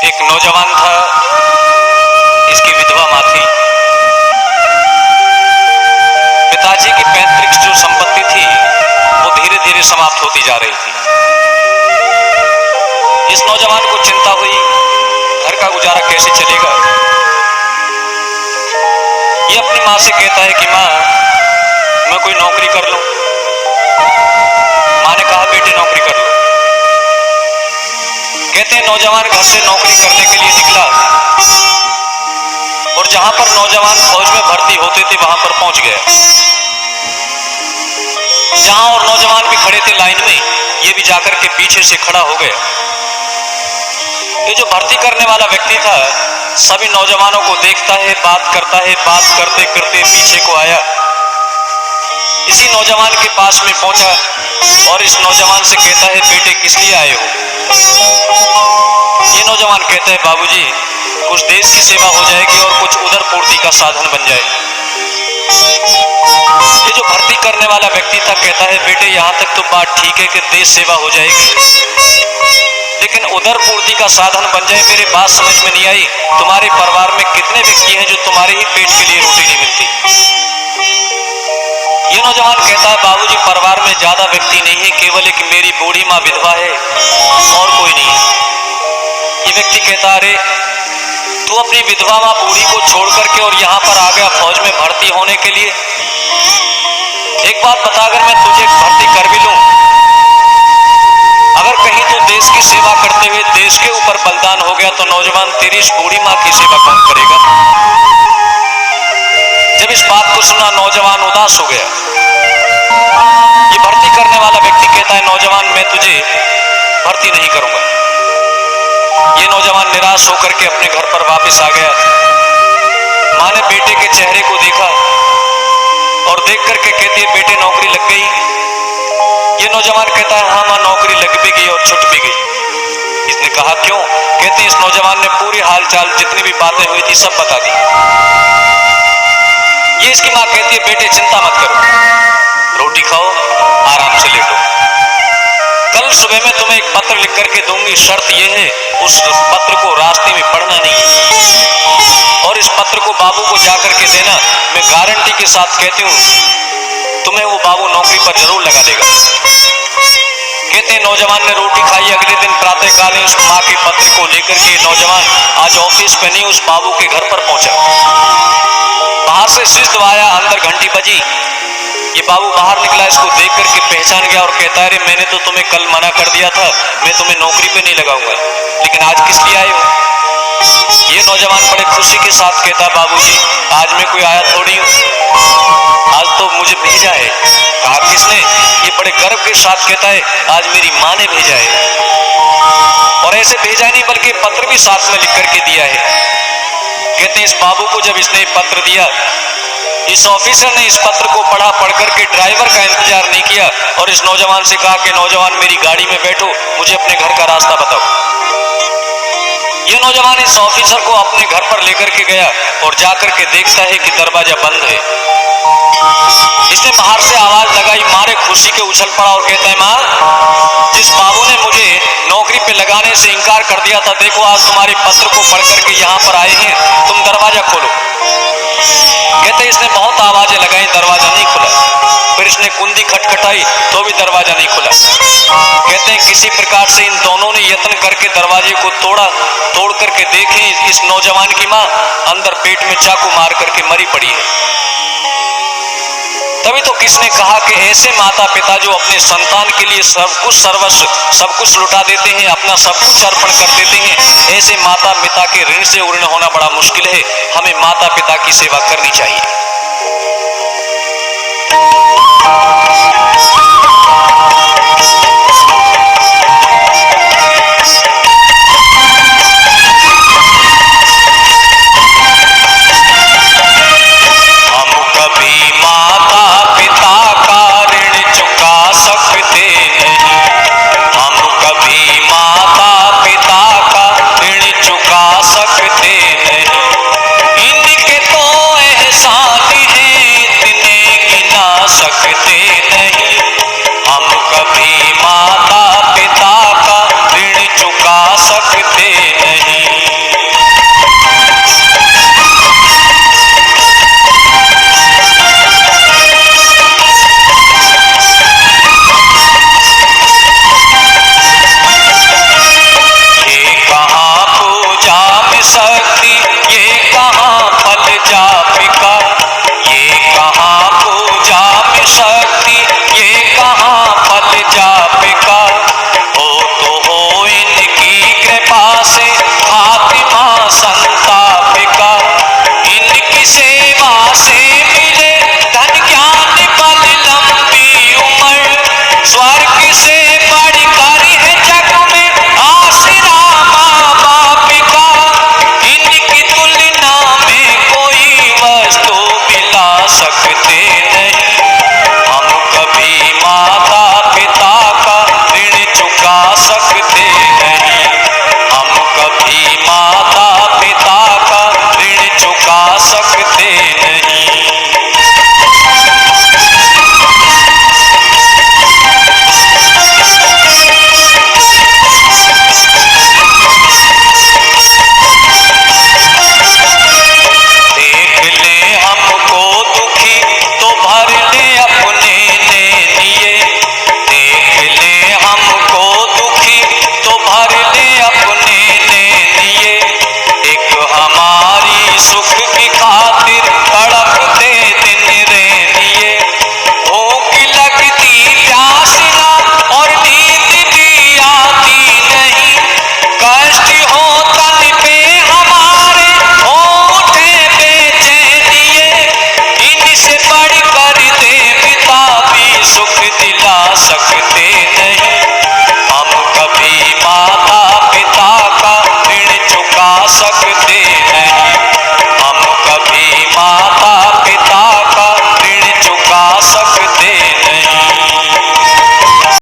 एक नौजवान था, इसकी विधवा माँ थी। पिताजी की पैतृक जो संपत्ति थी वो धीरे धीरे समाप्त होती जा रही थी। इस नौजवान को चिंता हुई, घर का गुजारा कैसे चलेगा। ये अपनी माँ से कहता है कि माँ, मैं कोई नौकरी कर लूं। माँ ने कहा, बेटे नौकरी कर लो। कहते हैं नौजवान घर से नौकरी करने के लिए निकला और जहां पर नौजवान फौज में भर्ती होते थे वहां पर पहुंच गया। जहां और नौजवान भी खड़े थे लाइन में, ये भी जाकर के पीछे से खड़ा हो गया। ये जो भर्ती करने वाला व्यक्ति था सभी नौजवानों को देखता है, बात करता है, बात करते करते पीछे को आया। इसी नौजवान के पास में पहुंचा और इस नौजवान से कहता है, बेटे किस लिए आए हो। ये नौजवान कहता है, बाबूजी कुछ देश की सेवा हो जाएगी और कुछ उदर पूर्ति का साधन बन जाए। ये जो भर्ती करने वाला व्यक्ति था कहता है, बेटे यहाँ तक तो बात ठीक है कि देश सेवा हो जाएगी, लेकिन उदर पूर्ति का साधन बन जाए मेरे बात समझ में नहीं आई। तुम्हारे परिवार में कितने व्यक्ति हैं जो तुम्हारे ही पेट के लिए रोटी नहीं मिलती। ये नौजवान कहता है, बाबूजी परिवार में ज्यादा व्यक्ति नहीं है, केवल एक मेरी बूढ़ी माँ विधवा है और कोई नहीं है। ये व्यक्ति कहता, अरे तू अपनी विधवा माँ बूढ़ी को छोड़ करके और यहाँ पर आ गया फौज में भर्ती होने के लिए। एक बात बता, अगर मैं तुझे भर्ती कर भी लूं, अगर कहीं तू देश की सेवा करते हुए देश के ऊपर बलिदान हो गया तो नौजवान तेरी इस बूढ़ी माँ की सेवा कौन करेगा। जब इस बात को सुना नौजवान उदास हो गया। ये भर्ती करने वाला व्यक्ति कहता है, नौजवान मैं तुझे भर्ती नहीं करूंगा। ये नौजवान निराश होकर के अपने घर पर वापस आ गया। माँ ने बेटे के चेहरे को देखा और देख करके कहती है, बेटे नौकरी लग गई। ये नौजवान कहता है, हाँ माँ नौकरी लग भी गई और छुट भी गई। इसने कहा क्यों। कहते इस नौजवान ने पूरी हालचाल जितनी भी बातें हुई थी सब बता दी। ये इसकी माँ कहती है, बेटे चिंता मत करो, रोटी खाओ, आराम से लेटो। कल सुबह में तुम्हें एक पत्र लिख करके दूंगी, शर्त यह है उस पत्र को रास्ते में पढ़ना नहीं और इस पत्र को बाबू को जाकर के देना। मैं गारंटी के साथ कहती हूँ तुम्हें वो बाबू नौकरी पर जरूर लगा देगा। कहते हैं नौजवान ने रोटी खाई। अगले दिन प्रातःकालीन उस माँ के पत्र को लेकर के नौजवान आज ऑफिस पे नहीं उस बाबू के घर पर पहुंचा। बाहर से शीश दबाया, अंदर घंटी बजी। ये बाबू बाहर निकला, इसको देख करके पहचान गया और कहता है, मैंने तो तुम्हें कल मना कर दिया था, मैं तुम्हें नौकरी पे नहीं लगाऊंगा, लेकिन आज किस लिए आए हो। ये नौजवान बड़े खुशी के साथ कहता है, बाबूजी आज मैं कोई आया थोड़ी हूँ, आज तो मुझे भेजा है। कहा किसने। ये बड़े गर्व के साथ कहता है, आज मेरी माँ ने भेजा है और ऐसे भेजा नहीं बल्कि पत्र भी साथ में लिख करके दिया है। कहते हैं इस बाबू को जब इसने पत्र दिया, इस ऑफिसर ने इस पत्र को पढ़ा, पढ़ करके ड्राइवर का इंतजार नहीं किया और इस नौजवान से कहा कि नौजवान मेरी गाड़ी में बैठो, मुझे अपने घर का रास्ता बताओ। ये नौजवान इस ऑफिसर को अपने घर पर लेकर के गया और जाकर के देखता है कि दरवाजा बंद है। इसने बाहर से आवाज लगाई, मारे खुशी के उछल पड़ा और कहता है, माँ जिस बाबू ने मुझे नौकरी पे लगाने से इनकार कर दिया था, देखो आज तुम्हारे पत्र को पढ़ करके यहाँ पर आए हैं, तुम दरवाजा खोलो। कहते इसने बहुत आवाजें लगाई, दरवाजा नहीं खुला। फिर इसने कुंडी खटखटाई तो भी दरवाजा नहीं खुला। कहते हैं किसी प्रकार से इन दोनों ने यत्न करके दरवाजे को तोड़ करके देखें, इस नौजवान की माँ अंदर पेट में चाकू मार करके मरी पड़ी है। तभी तो किसने कहा कि ऐसे माता पिता जो अपने संतान के लिए सब कुछ सर्वस्व सब कुछ लुटा देते हैं, अपना सब कुछ अर्पण कर देते हैं, ऐसे माता पिता के ऋण से उऋण होना बड़ा मुश्किल है। हमें माता पिता की सेवा करनी चाहिए। माता पिता का ऋण चुका सकते नहीं। माता